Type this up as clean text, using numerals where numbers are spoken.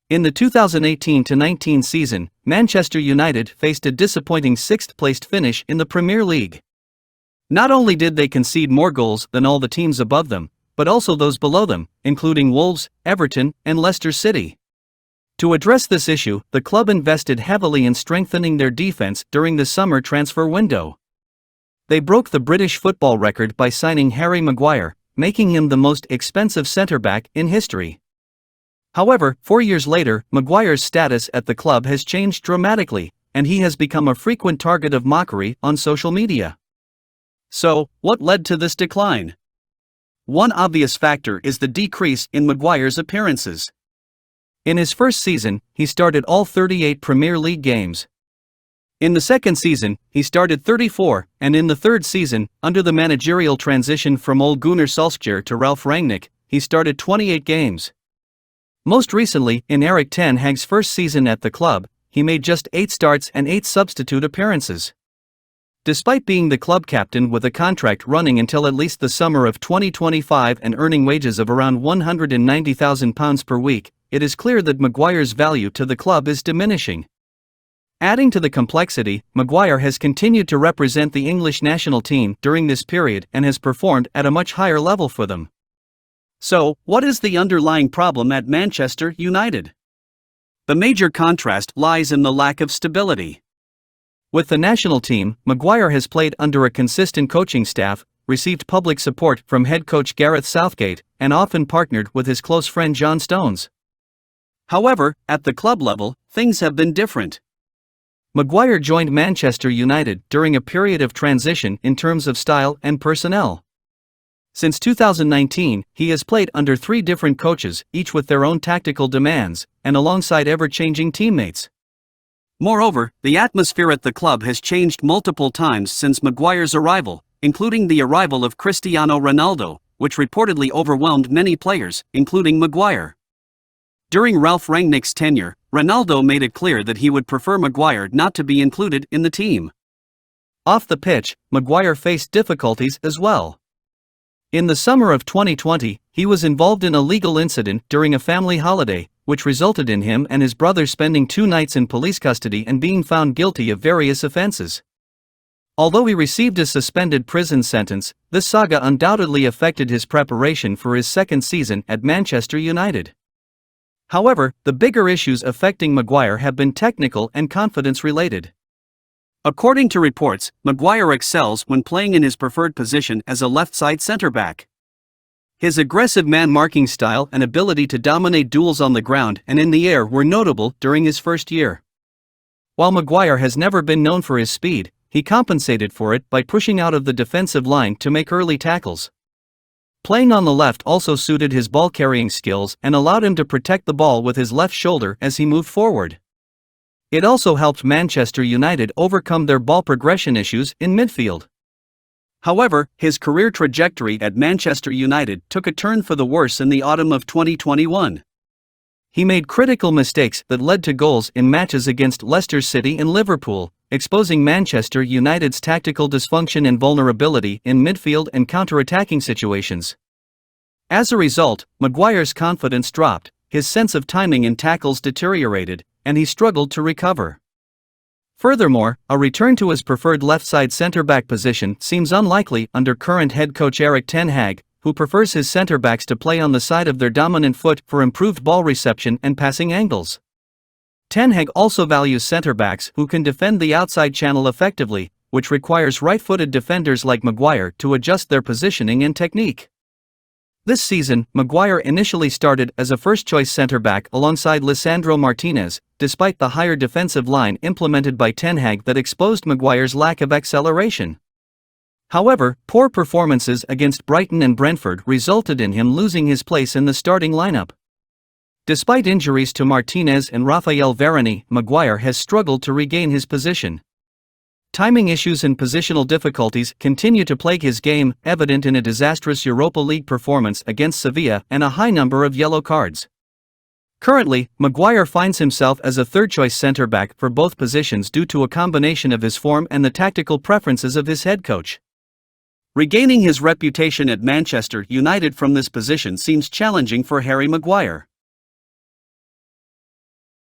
In the 2018-19 season, Manchester United faced a disappointing sixth-placed finish in the Premier League. Not only did they concede more goals than all the teams above them, but also those below them, including Wolves, Everton, and Leicester City. To address this issue, the club invested heavily in strengthening their defense during the summer transfer window. They broke the British football record by signing Harry Maguire, making him the most expensive centre-back in history. However, 4 years later, Maguire's status at the club has changed dramatically, and he has become a frequent target of mockery on social media. So, what led to this decline? One obvious factor is the decrease in Maguire's appearances. In his first season, he started all 38 Premier League games. In the second season, he started 34, and in the third season, under the managerial transition from Ole Gunnar Solskjaer to Ralf Rangnick, he started 28 games. Most recently, in Erik ten Hag's first season at the club, he made just 8 starts and 8 substitute appearances. Despite being the club captain with a contract running until at least the summer of 2025 and earning wages of around £190,000 per week, it is clear that Maguire's value to the club is diminishing. Adding to the complexity, Maguire has continued to represent the English national team during this period and has performed at a much higher level for them. So, what is the underlying problem at Manchester United? The major contrast lies in the lack of stability. With the national team, Maguire has played under a consistent coaching staff, received public support from head coach Gareth Southgate, and often partnered with his close friend John Stones. However, at the club level, things have been different. Maguire joined Manchester United during a period of transition in terms of style and personnel. Since 2019, he has played under 3 different coaches, each with their own tactical demands, and alongside ever-changing teammates. Moreover, the atmosphere at the club has changed multiple times since Maguire's arrival, including the arrival of Cristiano Ronaldo, which reportedly overwhelmed many players, including Maguire. During Ralf Rangnick's tenure, Ronaldo made it clear that he would prefer Maguire not to be included in the team. Off the pitch, Maguire faced difficulties as well. In the summer of 2020, he was involved in a legal incident during a family holiday, which resulted in him and his brother spending 2 nights in police custody and being found guilty of various offenses. Although he received a suspended prison sentence, this saga undoubtedly affected his preparation for his second season at Manchester United. However, the bigger issues affecting Maguire have been technical and confidence-related. According to reports, Maguire excels when playing in his preferred position as a left-side centre-back. His aggressive man-marking style and ability to dominate duels on the ground and in the air were notable during his first year. While Maguire has never been known for his speed, he compensated for it by pushing out of the defensive line to make early tackles. Playing on the left also suited his ball-carrying skills and allowed him to protect the ball with his left shoulder as he moved forward. It also helped Manchester United overcome their ball progression issues in midfield. However, his career trajectory at Manchester United took a turn for the worse in the autumn of 2021. He made critical mistakes that led to goals in matches against Leicester City and Liverpool, exposing Manchester United's tactical dysfunction and vulnerability in midfield and counter-attacking situations. As a result, Maguire's confidence dropped, his sense of timing in tackles deteriorated, and he struggled to recover. Furthermore, a return to his preferred left-side centre-back position seems unlikely under current head coach Erik ten Hag, who prefers his centre-backs to play on the side of their dominant foot for improved ball reception and passing angles. Ten Hag also values centre-backs who can defend the outside channel effectively, which requires right-footed defenders like Maguire to adjust their positioning and technique. This season, Maguire initially started as a first-choice centre-back alongside Lisandro Martinez, despite the higher defensive line implemented by ten Hag that exposed Maguire's lack of acceleration. However, poor performances against Brighton and Brentford resulted in him losing his place in the starting lineup. Despite injuries to Martinez and Raphael Varane, Maguire has struggled to regain his position. Timing issues and positional difficulties continue to plague his game, evident in a disastrous Europa League performance against Sevilla and a high number of yellow cards. Currently, Maguire finds himself as a third-choice centre-back for both positions due to a combination of his form and the tactical preferences of his head coach. Regaining his reputation at Manchester United from this position seems challenging for Harry Maguire.